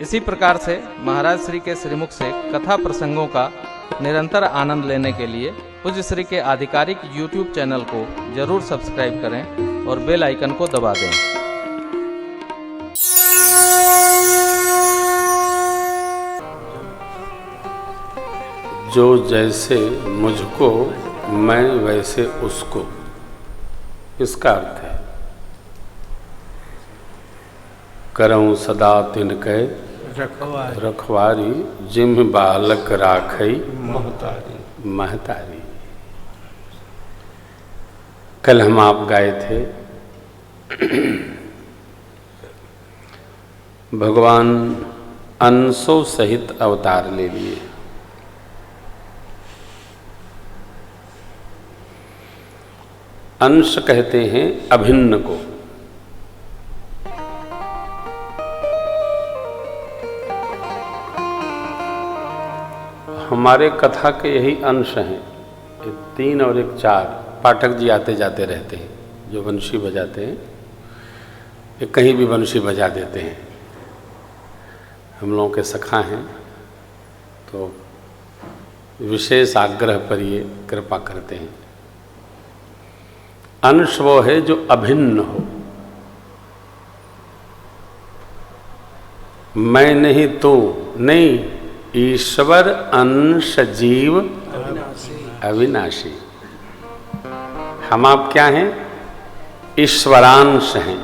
इसी प्रकार से महाराज श्री के श्रीमुख से कथा प्रसंगों का निरंतर आनंद लेने के लिए पूज्य श्री के आधिकारिक YouTube चैनल को जरूर सब्सक्राइब करें और बेल आइकन को दबा दें। जो जैसे मुझको मैं वैसे उसको, इसका अर्थ है करऊं सदा तिनके रखवारी जिम बालक राखई महतारी। कल हम आप गाए थे भगवान अंशों सहित अवतार ले लिए। अंश कहते हैं अभिन्न को। हमारे कथा के यही अंश हैं, एक 3 और एक 4। पाठक जी आते जाते रहते हैं, जो बंशी बजाते हैं, ये कहीं भी बंशी बजा देते हैं। हम लोगों के सखा हैं, तो विशेष आग्रह पर ये कृपा करते हैं। अंश वो है जो अभिन्न हो, मैं नहीं तू नहीं, ईश्वर अंश जीव अविनाशी। हम आप क्या हैं? ईश्वरांश हैं।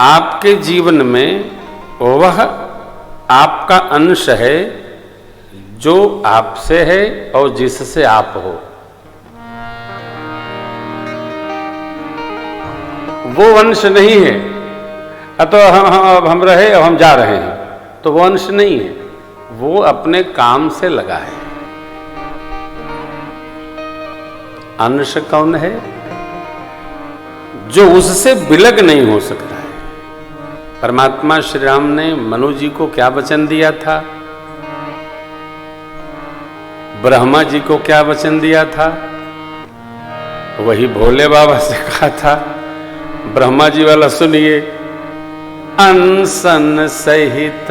आपके जीवन में वह आपका अंश है जो आपसे है और जिससे आप हो। वो अंश नहीं है अतः हम रहे और हम जा रहे हैं, तो वो अंश नहीं है, वो अपने काम से लगा है। अंश कौन है? जो उससे विलग नहीं हो सकता है। परमात्मा श्री राम ने मनु जी को क्या वचन दिया था? ब्रह्मा जी को क्या वचन दिया था? वही भोले बाबा से कहा था। ब्रह्मा जी वाला सुनिए, अंसन सहित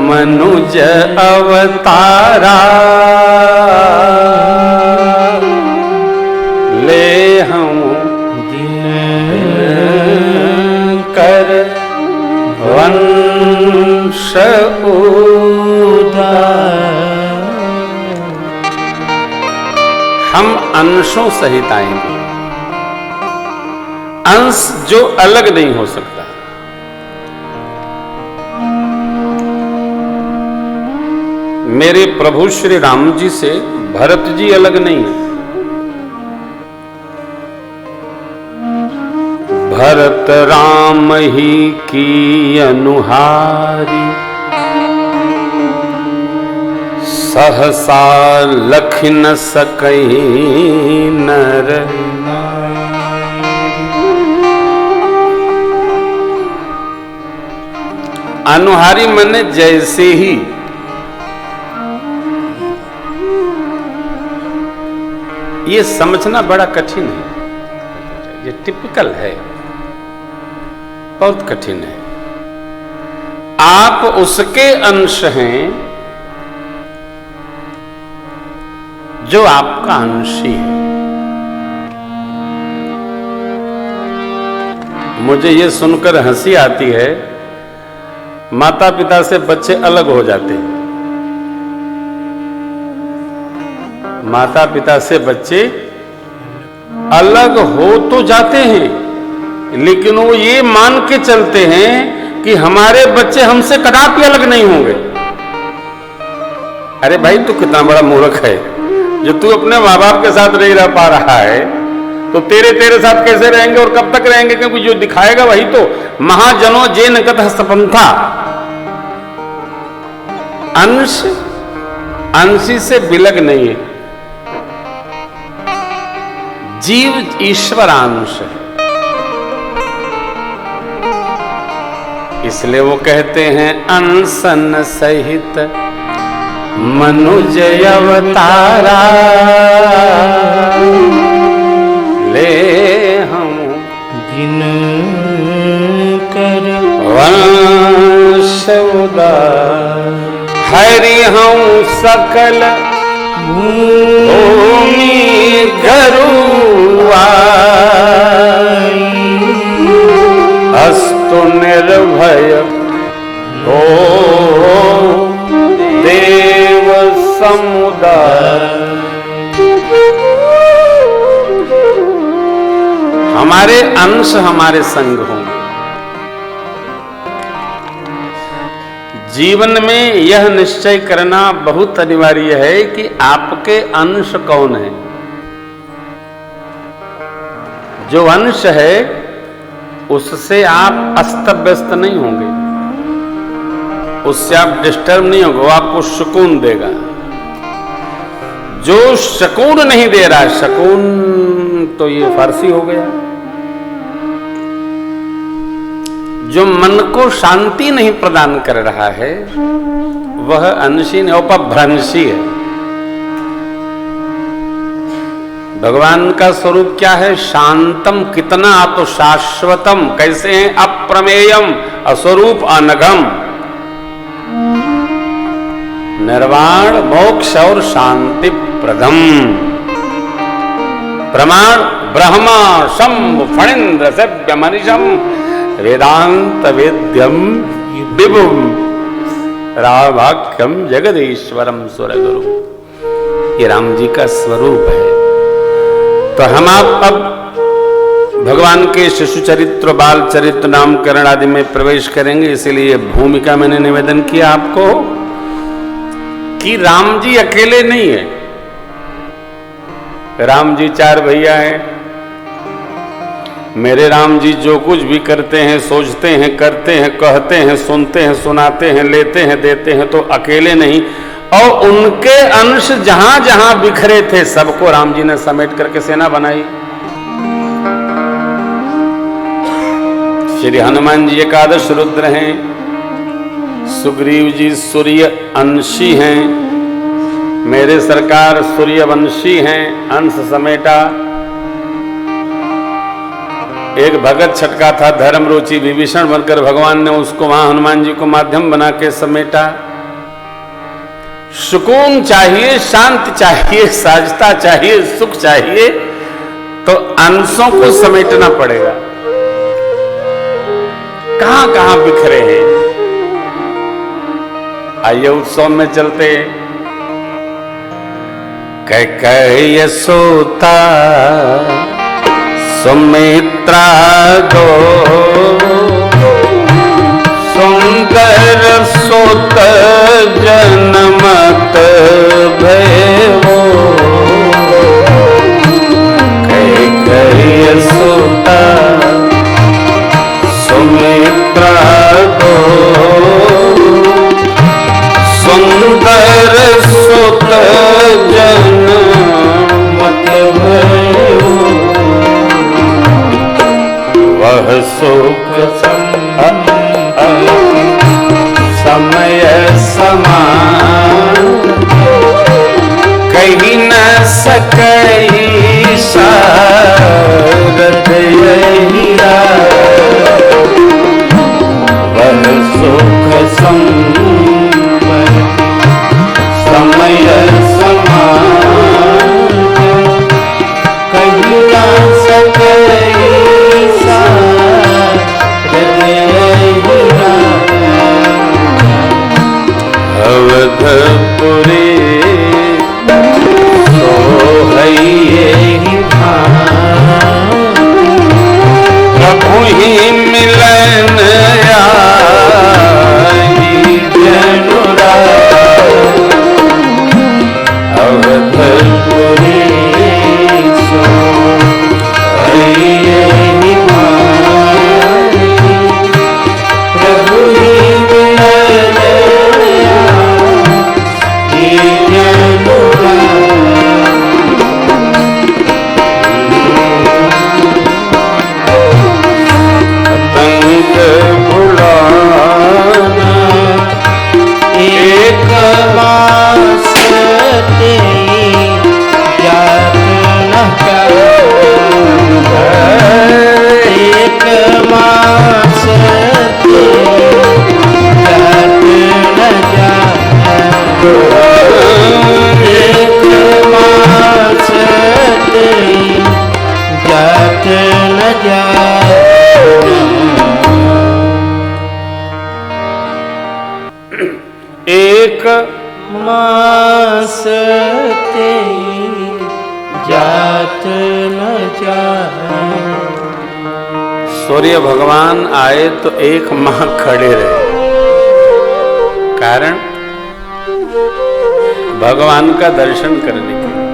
मनुज अवतारा, ले हम कर वंश उद्धार। हम अंशों सहित आएंगे। अंश जो अलग नहीं हो सकता। मेरे प्रभु श्री राम जी से भरत जी अलग नहीं है। भरत राम ही की अनुहारी, सहसा लख न सकई नर। अनुहारी मने जैसे ही। ये समझना बड़ा कठिन है, ये टिपिकल है, बहुत कठिन है। आप उसके अंश हैं जो आपका अंशी है। मुझे ये सुनकर हंसी आती है, माता पिता से बच्चे अलग हो जाते हैं। माता पिता से बच्चे अलग हो तो जाते हैं, लेकिन वो ये मान के चलते हैं कि हमारे बच्चे हमसे कदापि अलग नहीं होंगे। अरे भाई, तू कितना बड़ा मूर्ख है जो तू अपने माँ बाप के साथ नहीं रह पा रहा है, तो तेरे साथ कैसे रहेंगे और कब तक रहेंगे? क्योंकि जो दिखाएगा वही तो। महाजनों जे नगत हस्तपंथा। अंश अंशी से विलग नहीं है। जीव ईश्वरांश है, इसलिए वो कहते हैं अंसन सहित मनुज अवतारा, ले हम दिन कर वंश उदार, हरि हूँ सकल भूमि गरुआ, अस्तु निर्भय हो देव समुदाय। हमारे अंश हमारे संग होंगे। जीवन में यह निश्चय करना बहुत अनिवार्य है कि आपके अंश कौन है। जो अंश है उससे आप अस्त व्यस्त नहीं होंगे, उससे आप डिस्टर्ब नहीं होंगे, वो आपको सुकून देगा। जो सुकून नहीं दे रहा, सुकून तो ये फारसी हो गया। जो मन को शांति नहीं प्रदान कर रहा है वह अंशी नहीं, उपभ्रंशी है। भगवान का स्वरूप क्या है? शांतम, कितना तो शाश्वतम, कैसे हैं? अप्रमेयम, अस्वरूप अनघम, निर्वाण मोक्ष और शांति प्रदम। प्रमाण ब्रह्मा शंभु फणीन्द्र सेव्य मनीषम वेदांत वेद्यम विभुम राभाख्यम जगदीश्वरम सुरगुरु। ये राम जी का स्वरूप है। तो हम आप अब भगवान के शिशु चरित्र, बाल चरित्र, नामकरण आदि में प्रवेश करेंगे। इसीलिए भूमिका मैंने निवेदन किया आपको कि राम जी अकेले नहीं है। राम जी चार भैया हैं। मेरे राम जी जो कुछ भी करते हैं, सोचते हैं, करते हैं, कहते हैं, सुनते हैं, सुनाते हैं, लेते हैं, देते हैं, तो अकेले नहीं। और उनके अंश जहां जहां बिखरे थे सबको राम जी ने समेट करके सेना बनाई। श्री हनुमान जी एकादश रुद्र हैं, सुग्रीव जी सूर्य अंशी हैं, मेरे सरकार सूर्यवंशी हैं, अंश समेटा। एक भगत छटका था धर्म रुचि विभीषण बनकर, भगवान ने उसको वहां हनुमान जी को माध्यम बना के समेटा। सुकून चाहिए, शांति चाहिए, सहजता चाहिए, सुख चाहिए, तो अंशों को समेटना पड़ेगा। कहां कहां बिखरे हैं। आइए उत्सव में चलते। कैकेयी सोता सुमित्रा गो, सुंदर सुत जनमत भैवो। कैकेयी सोता सुमित्रा गो, सुंदर सुत जनमत भैवो। वह सुख समय समान, कहीं न सकई सारथ यही रात। वह सुख समय समान, कहीं न सकई अवधपुरी प्रभु ही मिलन आई जनुरा। अवधपुरी ते जात न जाए। सूर्य भगवान आए तो 1 माह खड़े रहे। कारण भगवान का दर्शन करने के लिए।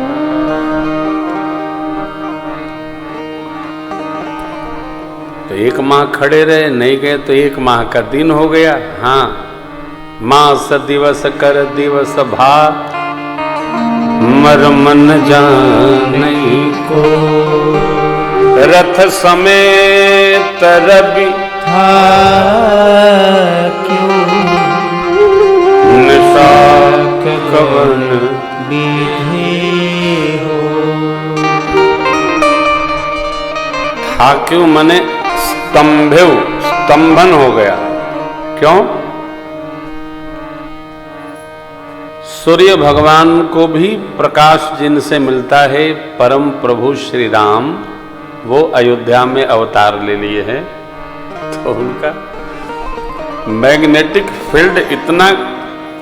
तो 1 माह खड़े रहे, नहीं गए तो 1 माह का दिन हो गया। हाँ, मास दिवस कर दिवस भात, मर मन जाने को। रथ समेत रवि था क्यों, निशा कवन विधि हो। था क्यों मने स्तंभन हो गया। क्यों? सूर्य भगवान को भी प्रकाश जिनसे मिलता है, परम प्रभु श्री राम, वो अयोध्या में अवतार ले लिए हैं। तो उनका मैग्नेटिक फील्ड इतना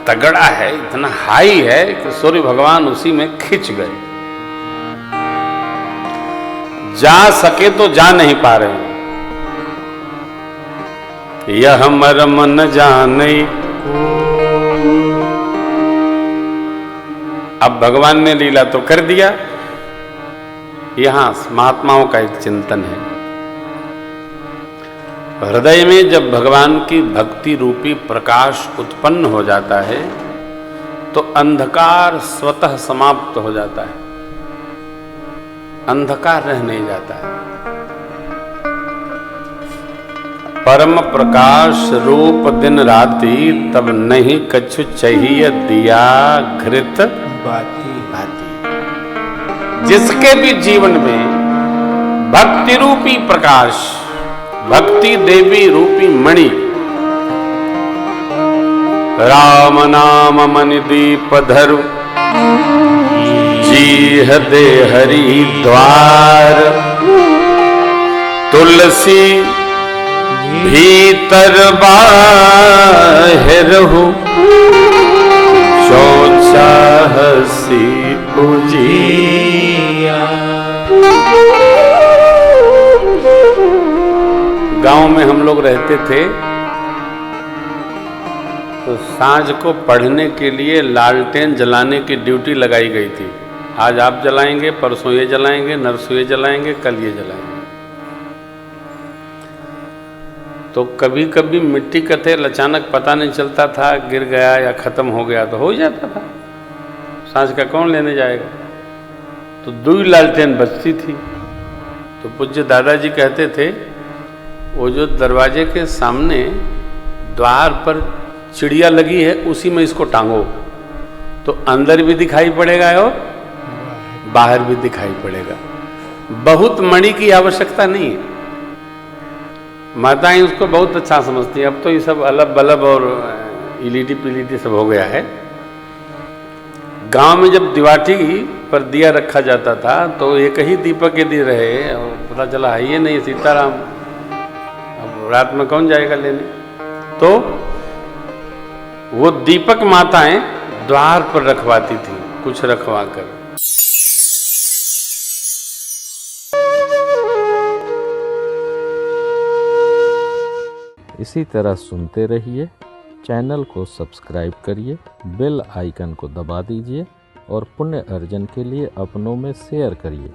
तगड़ा है, इतना हाई है कि सूर्य भगवान उसी में खिंच गए। जा सके तो जा नहीं पा रहे। यह मर्म न जाने। अब भगवान ने लीला तो कर दिया। यहां महात्माओं का एक चिंतन है। हृदय में जब भगवान की भक्ति रूपी प्रकाश उत्पन्न हो जाता है तो अंधकार स्वतः समाप्त हो जाता है। अंधकार रह नहीं जाता है। परम प्रकाश रूप दिन राति, तब नहीं कछु चाहिए दिया घृत बाती बाती। जिसके भी जीवन में भक्ति रूपी प्रकाश, भक्ति देवी रूपी मणि, राम नाम मणि दीप धरु, जीह दे हरि द्वार। तुलसी भीतर बाहिर हो, हसी उजिया। गांव में हम लोग रहते थे तो सांझ को पढ़ने के लिए लालटेन जलाने की ड्यूटी लगाई गई थी। आज आप जलाएंगे, परसों ये जलाएंगे, नरसों ये जलाएंगे, कल ये जलाएंगे। तो कभी कभी मिट्टी का तेल अचानक पता नहीं चलता था, गिर गया या खत्म हो गया तो हो जाता था। सांझ का कौन लेने जाएगा? तो 2 लालटेन बचती थी। तो पूज्य दादाजी कहते थे, वो जो दरवाजे के सामने द्वार पर चिड़िया लगी है उसी में इसको टांगो, तो अंदर भी दिखाई पड़ेगा और बाहर भी दिखाई पड़ेगा। बहुत मणि की आवश्यकता नहीं है। माताएं उसको बहुत अच्छा समझती हैं। अब तो ये सब अलब बलब और इलीटी पिलीटी सब हो गया है। गांव में जब दिवाटी पर दिया रखा जाता था तो एक ही दीपक यदि रहे और पता चला है ये नहीं सीताराम, अब रात में कौन जाएगा लेने, तो वो दीपक माताएं द्वार पर रखवाती थी, कुछ रखवा कर। इसी तरह सुनते रहिए। चैनल को सब्सक्राइब करिए, बेल आइकन को दबा दीजिए और पुण्य अर्जन के लिए अपनों में शेयर करिए।